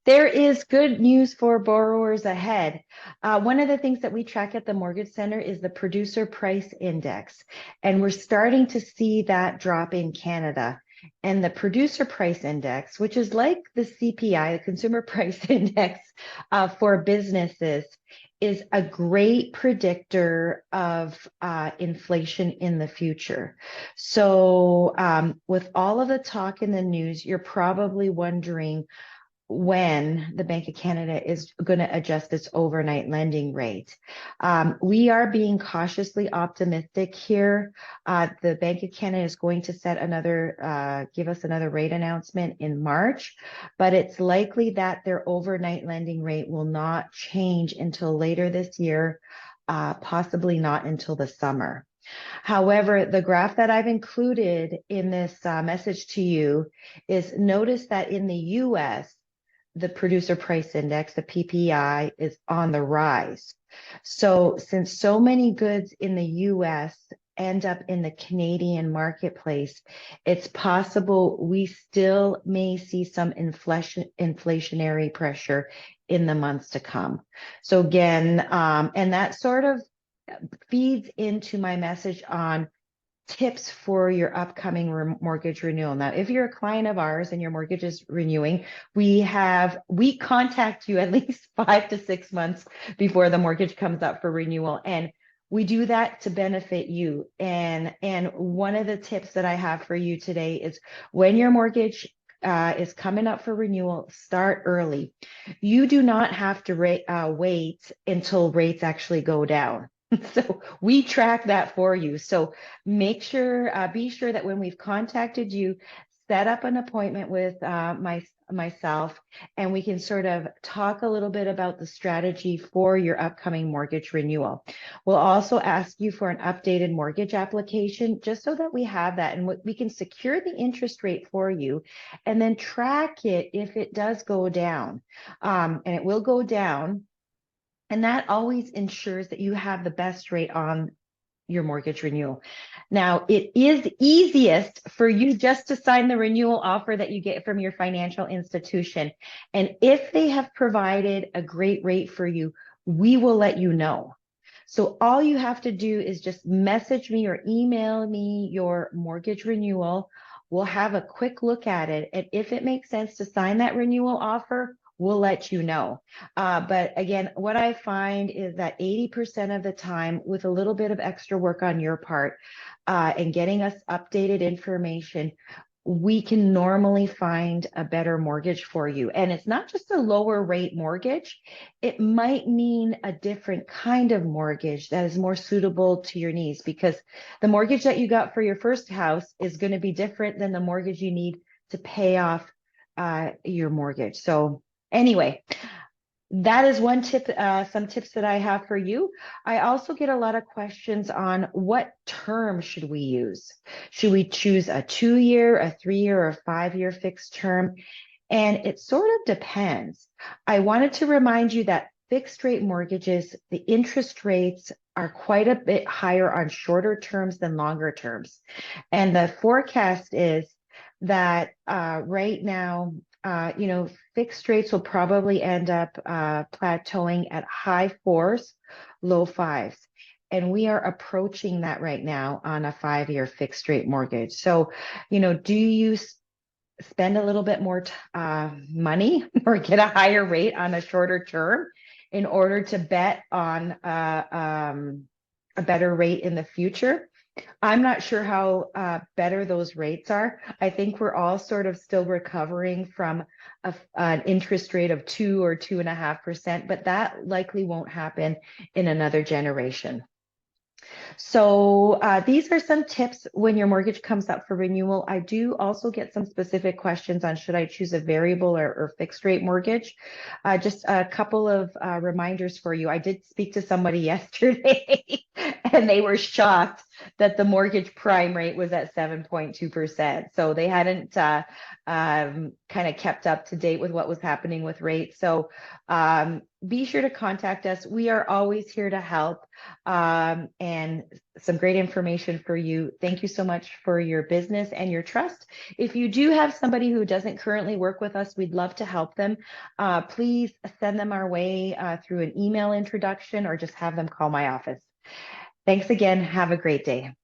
There is good news for borrowers ahead. One of the things that we track at the Mortgage Center is the producer price index, and we're starting to see that drop in Canada. And the producer price index, which is like the CPI, the consumer price index for businesses, is a great predictor of inflation in the future. So, with all of the talk in the news, you're probably wondering when the Bank of Canada is going to adjust its overnight lending rate. We are being cautiously optimistic here. The Bank of Canada is going to give us another rate announcement in March, but it's likely that their overnight lending rate will not change until later this year, possibly not until the summer. However, the graph that I've included in this message to you is notice that in the US, the producer price index, the PPI, is on the rise. So since so many goods in the US end up in the Canadian marketplace, it's possible we still may see some inflationary pressure in the months to come. So again, and that sort of feeds into my message on tips for your upcoming mortgage renewal. Now, if you're a client of ours and your mortgage is renewing, we contact you at least 5 to 6 months before the mortgage comes up for renewal. And we do that to benefit you. And one of the tips that I have for you today is when your mortgage is coming up for renewal, start early. You do not have to wait until rates actually go down. So we track that for you. So be sure that when we've contacted you, set up an appointment with myself, and we can sort of talk a little bit about the strategy for your upcoming mortgage renewal. We'll also ask you for an updated mortgage application, just so that we have that and we can secure the interest rate for you, and then track it if it does go down. And it will go down. And that always ensures that you have the best rate on your mortgage renewal. Now, it is easiest for you just to sign the renewal offer that you get from your financial institution. And if they have provided a great rate for you, we will let you know. So all you have to do is just message me or email me your mortgage renewal. We'll have a quick look at it. And if it makes sense to sign that renewal offer, we'll let you know. But again, what I find is that 80% of the time, with a little bit of extra work on your part and getting us updated information, we can normally find a better mortgage for you. And it's not just a lower rate mortgage. It might mean a different kind of mortgage that is more suitable to your needs, because the mortgage that you got for your first house is going to be different than the mortgage you need to pay off your mortgage. So anyway, that is one tip, some tips that I have for you. I also get a lot of questions on what term should we use? Should we choose a 2-year, a 3-year, or a 5-year fixed term? And it sort of depends. I wanted to remind you that fixed rate mortgages, the interest rates are quite a bit higher on shorter terms than longer terms. And the forecast is that right now, fixed rates will probably end up plateauing at high 4s, low 5s. And we are approaching that right now on a 5-year fixed rate mortgage. So, do you spend a little bit more money or get a higher rate on a shorter term in order to bet on a better rate in the future? I'm not sure how better those rates are. I think we're all sort of still recovering from an interest rate of 2 or 2.5%, but that likely won't happen in another generation. So these are some tips when your mortgage comes up for renewal. I do also get some specific questions on should I choose a variable or fixed rate mortgage. Just a couple of reminders for you. I did speak to somebody yesterday and they were shocked that the mortgage prime rate was at 7.2%. So they hadn't kind of kept up to date with what was happening with rates. So be sure to contact us. We are always here to help, and some great information for you. Thank you so much for your business and your trust. If you do have somebody who doesn't currently work with us, we'd love to help them. Please send them our way through an email introduction or just have them call my office. Thanks again. Have a great day.